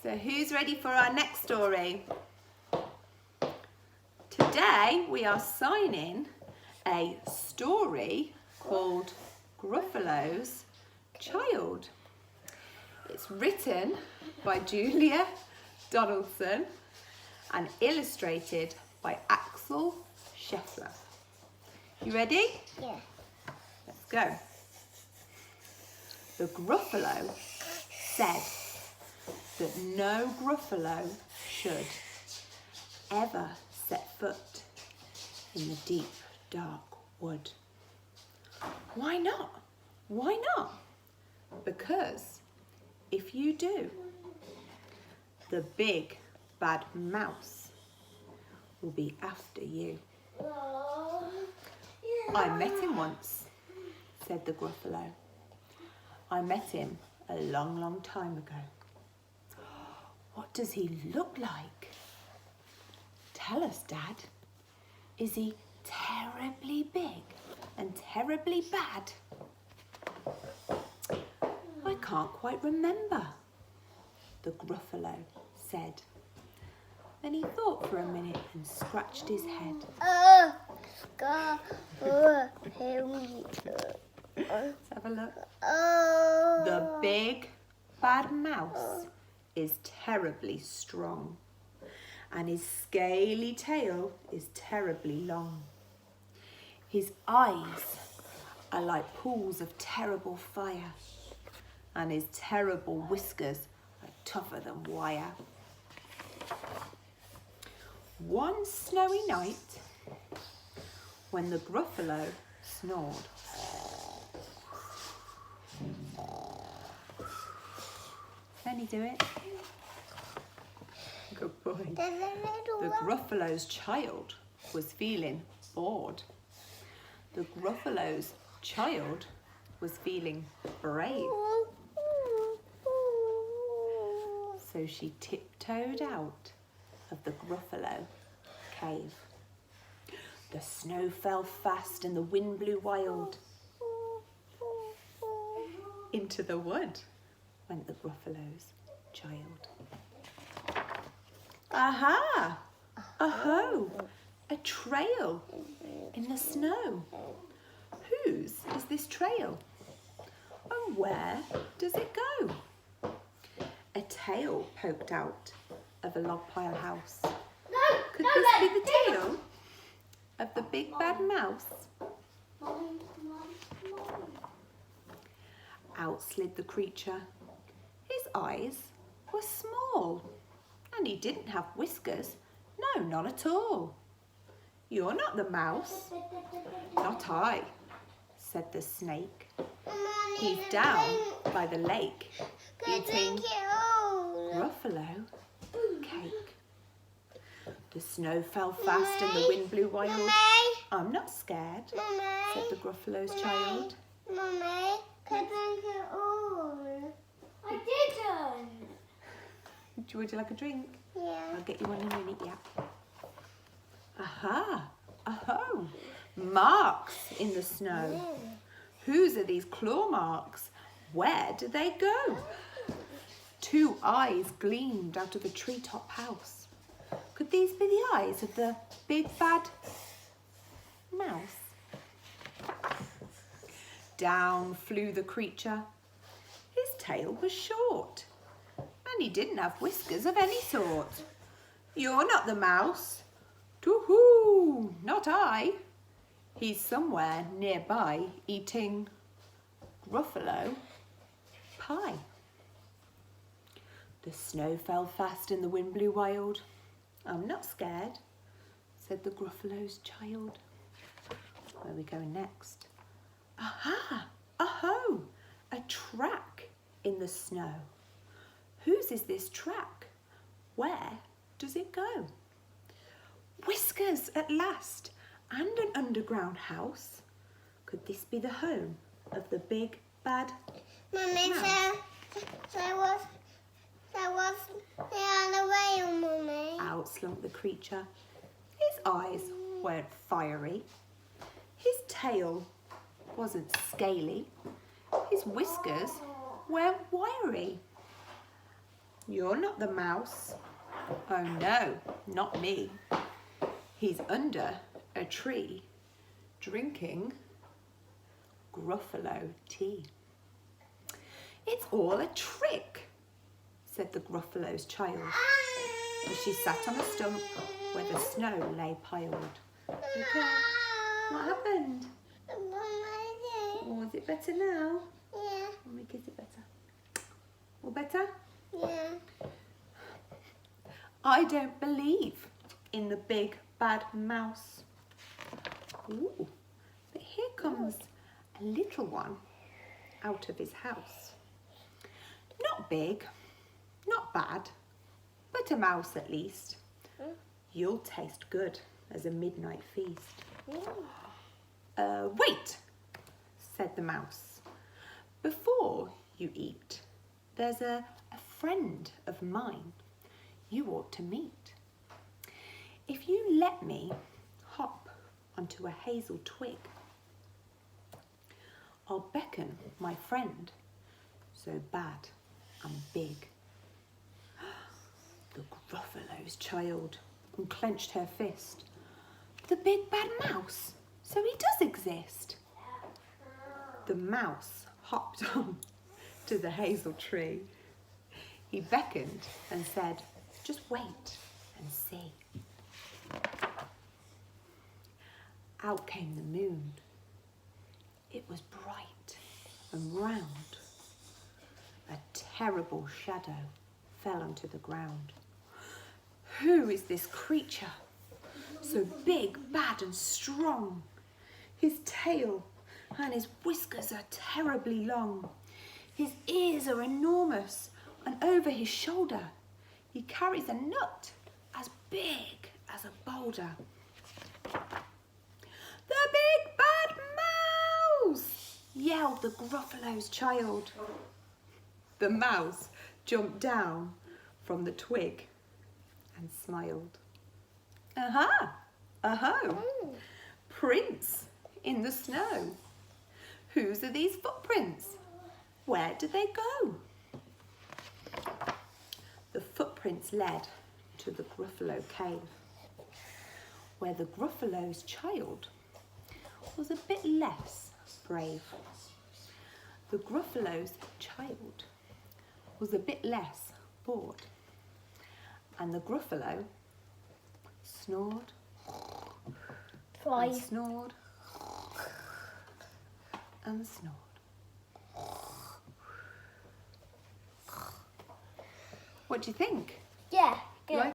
So who's ready for our next story? Today we are signing a story called Gruffalo's Child. It's written by Julia Donaldson and illustrated by Axel Scheffler. You ready? Yeah. Let's go. The Gruffalo said that no Gruffalo should ever set foot in the deep, dark wood. Why not? Why not? Because if you do, the big bad mouse will be after you. I met him once, said the Gruffalo. I met him a long, long time ago. What does he look like? Tell us, Dad. Is he terribly big and terribly bad? I can't quite remember, the Gruffalo said. Then he thought for a minute and scratched his head. Let's have a look. The big bad mouse is terribly strong, and his scaly tail is terribly long. His eyes are like pools of terrible fire, and his terrible whiskers are tougher than wire. One snowy night, when the Gruffalo snored, can you do it? Good boy. The Gruffalo's child was feeling bored. The Gruffalo's child was feeling brave. So she tiptoed out of the Gruffalo cave. The snow fell fast and the wind blew wild. Into the wood went the Gruffalo's child. Aha! Aho! A trail in the snow. Whose is this trail? And where does it go? A tail poked out of a log pile house. Could this be the tail of the big bad mouse? Out slid the creature. His eyes were small, and he didn't have whiskers. No, not at all. You're not the mouse. Not I, said the snake. He's down by the lake, eating Gruffalo cake. The snow fell fast and the wind blew wild. I'm not scared, said the Gruffalo's child. Mummy, can I drink it all? I didn't. Would you like a drink? Yeah. I'll get you one in a minute, yeah. Aha! Aho! Marks in the snow. Whose are these claw marks? Where do they go? Two eyes gleamed out of a treetop house. Could these be the eyes of the big bad mouse? Down flew the creature. His tail was short, and he didn't have whiskers of any sort. You're not the mouse. Too-hoo, not I. He's somewhere nearby eating Gruffalo pie. The snow fell fast and the wind blew wild. I'm not scared, said the Gruffalo's child. Where are we going next? Aha! Aho! A track in the snow. Whose is this track? Where does it go? Whiskers at last, and an underground house. Could this be the home of the big bad Mummy, mouse? there was the other way, Mummy. Out slunk the creature. His eyes weren't fiery. His tail wasn't scaly. His whiskers weren't wiry. You're not the mouse. Oh no, not me. He's under a tree drinking Gruffalo tea. It's all a trick, said the Gruffalo's child as she sat on a stump where the snow lay piled. Okay, what happened? Oh, is it better now? Yeah. Let me kiss it better. All better? Yeah. I don't believe in the big bad mouse. Ooh, but here comes a little one out of his house. Not big, not bad, but a mouse at least. You'll taste good as a midnight feast. Wait, said the mouse. Before you eat, there's a friend of mine you ought to meet. If you let me hop onto a hazel twig, I'll beckon my friend, so bad and big. The Gruffalo's child unclenched her fist. The big bad mouse, so he does exist. The mouse hopped on to the hazel tree. He beckoned and said, just wait and see. Out came the moon. It was bright and round. A terrible shadow fell onto the ground. Who is this creature, so big, bad and strong? His tail and his whiskers are terribly long. His ears are enormous, and over his shoulder he carries a nut as big as a boulder. The big bad mouse! Yelled the Gruffalo's child. The mouse jumped down from the twig and smiled. Aha! Aho! Prints in the snow. Whose are these footprints? Where do they go? The footprints led to the Gruffalo cave, where the Gruffalo's child was a bit less brave. The Gruffalo's child was a bit less bored, and the Gruffalo snored and snored and snored. What do you think? Yeah. Good. Like